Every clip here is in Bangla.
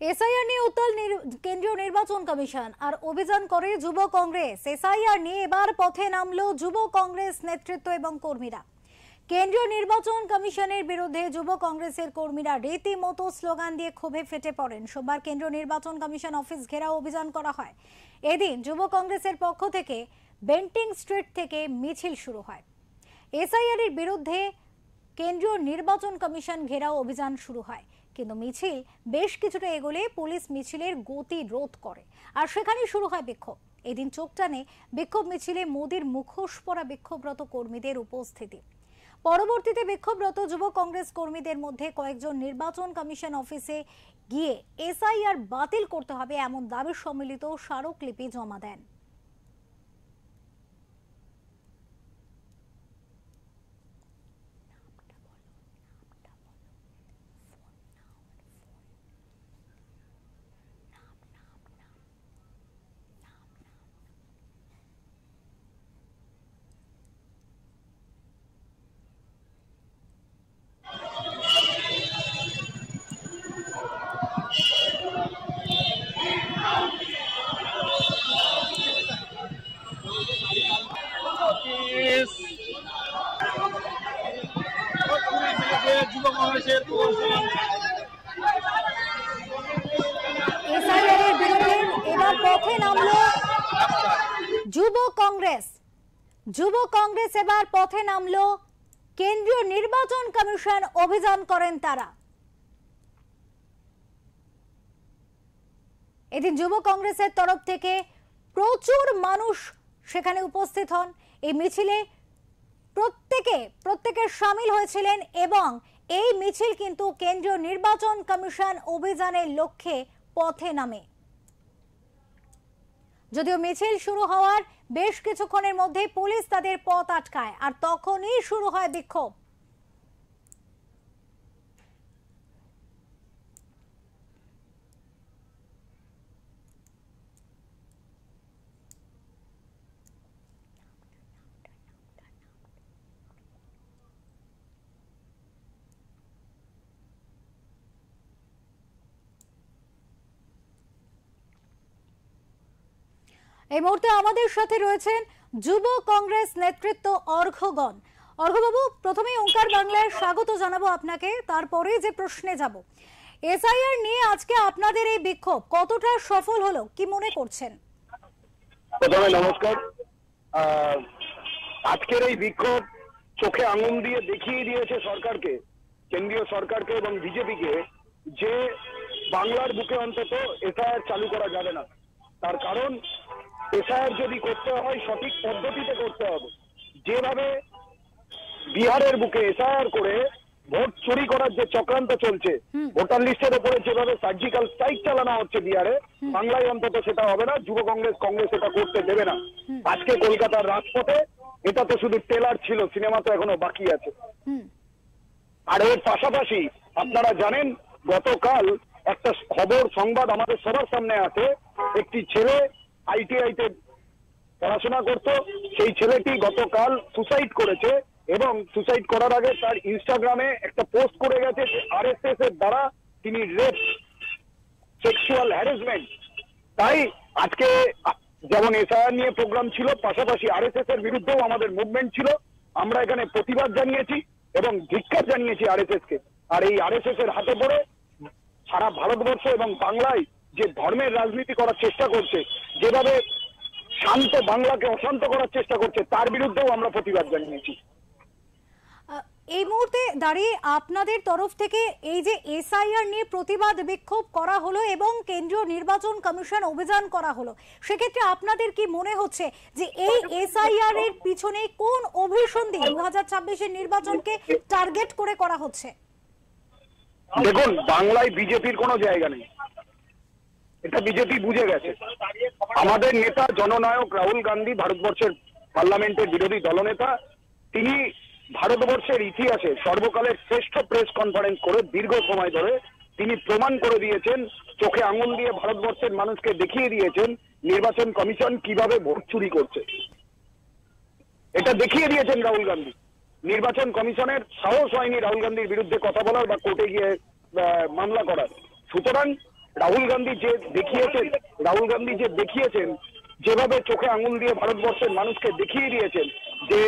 এসআইআর নিয়ে উত্তাল কেন্দ্রীয় নির্বাচন কমিশন আর অভিযান করে যুব কংগ্রেস। এসআইআর নিয়ে এবার পথে নামলো যুব কংগ্রেস নেতৃত্ব এবং কর্মীরা। কেন্দ্রীয় নির্বাচন কমিশনের বিরুদ্ধে যুব কংগ্রেসের কর্মীরা রীতিমতো স্লোগান দিয়ে ক্ষোভে ফেটে পড়েন। সোমবার কেন্দ্রীয় নির্বাচন কমিশন অফিস ঘেরাও অভিযান করা হয়। এদিন যুব কংগ্রেসের পক্ষ থেকে বেন্টিং স্ট্রিট থেকে মিছিল শুরু হয়। এসআইআর এর বিরুদ্ধে কেন্দ্রীয় নির্বাচন কমিশন ঘেরাও অভিযান শুরু হয়, কিন্তু মিছিল বেশ কিছুটা এগোলে পুলিশ মিছিলের গতি রোধ করে আর সেখানে শুরু হয় বিক্ষোভ। এদিন চোখ টানে বিক্ষোভ মিছিলে মোদির মুখোশ পরা বিক্ষোভরত কর্মীদের উপস্থিতি। পরবর্তীতে বিক্ষোভরত যুব কংগ্রেস কর্মীদের মধ্যে কয়েকজন নির্বাচন কমিশন অফিসে গিয়ে এসআইআর বাতিল করতে হবে এমন দাবি সম্মিলিত স্মারকলিপি জমা দেন। এসআইআরের বিরুদ্ধে এবার পথে নামলো যুব কংগ্রেস। যুব কংগ্রেস এবার পথে নামলো, কেন্দ্রীয় নির্বাচন কমিশন অভিযান করেন তারা। এদিন যুব কংগ্রেসের তরফ থেকে প্রচুর মানুষ সেখানে উপস্থিত হন। এই মিছিলে প্রত্যেকে শামিল হয়েছিলেন এবং এই মিছিল কিন্তু কেন্দ্রীয় নির্বাচন কমিশন অভিযানের লক্ষ্যে পথে নামে। যদিও মিছিল শুরু হওয়ার বেশ কিছুক্ষণের মধ্যে পুলিশ তাদের পথ আটকায় আর তখনই শুরু হয় বিক্ষোভ। এই মুহূর্তে আমাদের সাথে রয়েছেন যুব কংগ্রেস নেতৃত্ব অর্ঘগণ। অর্ঘবাবু, প্রথমে ওঙ্কার বাংলায় স্বাগত জানাবো আপনাকে, তারপরে যে প্রশ্নে যাব। এসআইআর নিয়ে আজকে আপনাদের এই বিক্ষোভ কতটা সফল হলো, কি মনে করছেন? প্রথমে নমস্কার। আজকের এই বিক্ষোভ চোখে আঙুল দিয়ে দেখিয়ে দিয়েছে সরকারকে, কেন্দ্রীয় সরকারকে এবং বিজেপিকে, যে বাংলার বুকে অন্তত এসআইআর চালু করা যাবে না। তার কারণ এসআইআর যদি করতে হয় সঠিক পদ্ধতিতে করতে হবে। যেভাবে বিহারের বুকে এসআইআর করে ভোট চুরি করার যে চক্রান্ত চলছে, ভোটার লিস্টের উপরে যেভাবে সার্জিক্যাল স্ট্রাইক চালানো হচ্ছে বিহারে, বাংলায় অন্তত সেটা হবে না। যুব কংগ্রেস এটা করতে দেবে না। আজকে কলকাতার রাজপথে এটা তো শুধু ট্রেলার ছিল, সিনেমা তো এখনো বাকি আছে। আর এর পাশাপাশি আপনারা জানেন, গতকাল একটা সংবাদ আমাদের সবার সামনে আছে। একটি ছেলে আইটিআইতে পড়াশোনা করতো, সেই ছেলেটি গতকাল সুসাইড করেছে এবং সুসাইড করার আগে তার ইনস্টাগ্রামে একটা পোস্ট করে গেছে যে আরএসএস এর দ্বারা তিনি রেপ, সেক্সুয়াল হ্যারাসমেন্ট। তাই আজকে যেমন এসআইআর নিয়ে প্রোগ্রাম ছিল, পাশাপাশি আরএসএস এর বিরুদ্ধেও আমাদের মুভমেন্ট ছিল। আমরা এখানে প্রতিবাদ জানিয়েছি এবং ধিক্কার জানিয়েছি আরএসএস কে। আর এই আরএসএস এর হাতে পড়ে সারা ভারতবর্ষ এবং বাংলায় যে ধর্মের রাজনীতি করার চেষ্টা করছে, যেভাবে শান্ত বাংলাকে অশান্ত করার চেষ্টা করছে, তার বিরুদ্ধেও আমরা প্রতিবাদ জানিয়েছি। এই মুহূর্তে দাঁড়িয়ে আপনাদের তরফ থেকে এই যে এসআইআর নিয়ে প্রতিবাদ বিক্ষোভ করা হলো এবং কেন্দ্রীয় নির্বাচন কমিশন অভিযান করা হলো, সেক্ষেত্রে আপনাদের কি মনে হচ্ছে যে এই এসআইআর এর পিছনে কোন অভিসন্ধি 2026-এর নির্বাচনকে টার্গেট করে করা হচ্ছে? দেখুন, বাংলায় বিজেপির কোনো জায়গা নেই, এটা বিজেপি বুঝে গেছে। আমাদের নেতা জননায়ক রাহুল গান্ধী, ভারতবর্ষের পার্লামেন্টের বিরোধী দলনেতা, তিনি ভারতবর্ষের ইতিহাসে সর্বকালের শ্রেষ্ঠ প্রেস কনফারেন্স করে দীর্ঘ সময় ধরে তিনি প্রমাণ করে দিয়েছেন, চোখে আঙুল দিয়ে ভারতবর্ষের মানুষকে দেখিয়ে দিয়েছেন নির্বাচন কমিশন কিভাবে ভোট চুরি করছে। এটা দেখিয়ে দিয়েছেন রাহুল গান্ধী। নির্বাচন কমিশনের সাহস হয়নি রাহুল গান্ধীর বিরুদ্ধে কথা বলার বা কোর্টে গিয়ে মামলা করার। সুতরাং রাহুল গান্ধী যে দেখিয়েছেন যেভাবে চোখে আঙুল দিয়ে ভারতবর্ষের মানুষকে দেখিয়ে দিয়েছেন যে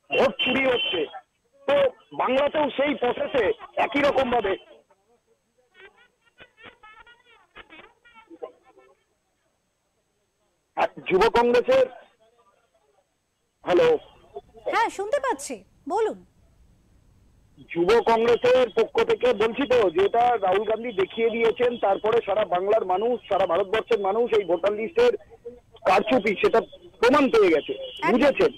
ভোট চুরি হচ্ছে, তো বাংলাতেও সেই প্রসেসে একই রকম ভাবে যুব কংগ্রেসের হ্যালো হ্যাঁ, শুনতে পাচ্ছি, বলুন। যুব কংগ্রেসের পক্ষ থেকে বলছি তো যে এটা রাহুল গান্ধী দেখিয়ে দিয়েছেন, তারপরে সারা বাংলার মানুষ, সারা ভারতবর্ষের মানুষ এই ভোটার লিস্টের কারচুপি সেটা প্রমাণ পেয়ে গেছে, বুঝেছেন।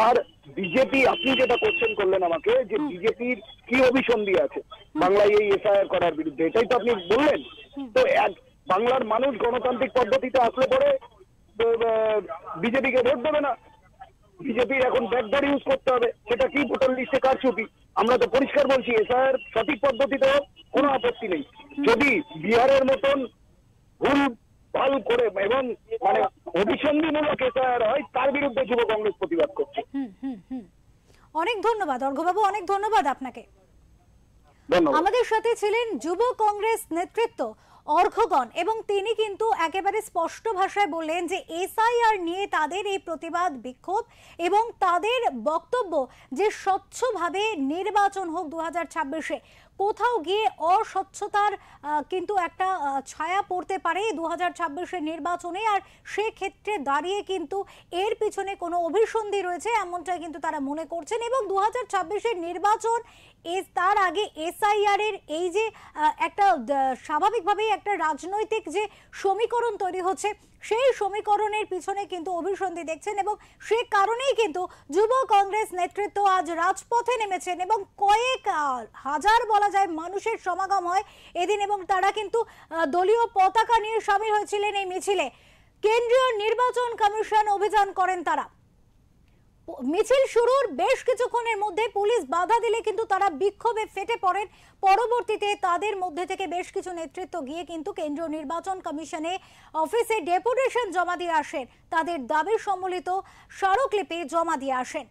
আর বিজেপি, আপনি যেটা কোশ্চেন করলেন আমাকে যে বিজেপির কি অভিসন্ধি আছে বাংলায় এই এসআইআর করার বিরুদ্ধে, এটাই তো আপনি বললেন। তো বাংলার মানুষ গণতান্ত্রিক পদ্ধতিতে আসলে পরে বিজেপিকে ভোট দেবে না, বিজেপির এখন ব্যাকডোর ইউজ করতে হবে। সেটা কি? ভোটার লিস্টে কারচুপি। আমরা তো পরিষ্কার বলছি এসআইআর সঠিক পদ্ধতিতে কোনো আপত্তি নেই, যদি বিহারের মতন ভুল ভাল করে এবং মানে অভিসন্ধিমূলক এসআইআর হয় তার বিরুদ্ধে যুব কংগ্রেস প্রতিবাদ করছে। অনেক ধন্যবাদ অর্ঘ্যবাবু, অনেক ধন্যবাদ আপনাকে। ধন্যবাদ। আমাদের সাথে ছিলেন যুব কংগ্রেস নেতৃত্ব অর্ঘ্যগণ, এবং তিনি কিন্তু একেবারে স্পষ্ট ভাষায় বললেন যে এসআইআর নিয়ে তাদের এই প্রতিবাদ বিক্ষোভ এবং তাদের বক্তব্য যে স্বচ্ছভাবে নির্বাচন হোক 2026-এ, কোথাও গিয়ে অস্বচ্ছতার কিন্তু একটা ছায়া পড়তে পারে 2026-এর নির্বাচনে, আর সেক্ষেত্রে দাঁড়িয়ে কিন্তু এর পিছনে কোনো অভিসন্ধি রয়েছে এমনটাই কিন্তু তারা মনে করছেন। এবং 2026-এর নির্বাচন তার আগে এসআইআর এর এই যে একটা স্বাভাবিকভাবেই একটা রাজনৈতিক যে সমীকরণ তৈরি হচ্ছে, সেই সমীকরণের পিছনে কিন্তু অভিসন্ধি দেখছেন, এবং সে কারণেই কিন্তু যুব কংগ্রেস নেতৃত্ব আজ রাজপথে নেমেছেন এবং কয়েক হাজার বলা যায় মানুষের সমাগম হয় এদিন, এবং তারা কিন্তু দলীয় পতাকা নিয়ে সামিল হয়েছিলেন এই মিছিলে। কেন্দ্রীয় নির্বাচন কমিশন অভিযান করেন তারা। মিছিল শুরুর বেশ কিছুক্ষণের মধ্যে পুলিশ বাধা দিলে কিন্তু তারা বিক্ষোভে ফেটে পড়েন। পরবর্তীতে তাদের মধ্যে থেকে বেশ কিছু নেতৃত্ব গিয়ে কিন্তু কেন্দ্রীয় নির্বাচন কমিশনে অফিসে ডেপুটেশন জমা দিয়ে আসেন, তাদের দাবি সম্বলিত স্মারকলিপি জমা দিয়ে আসেন।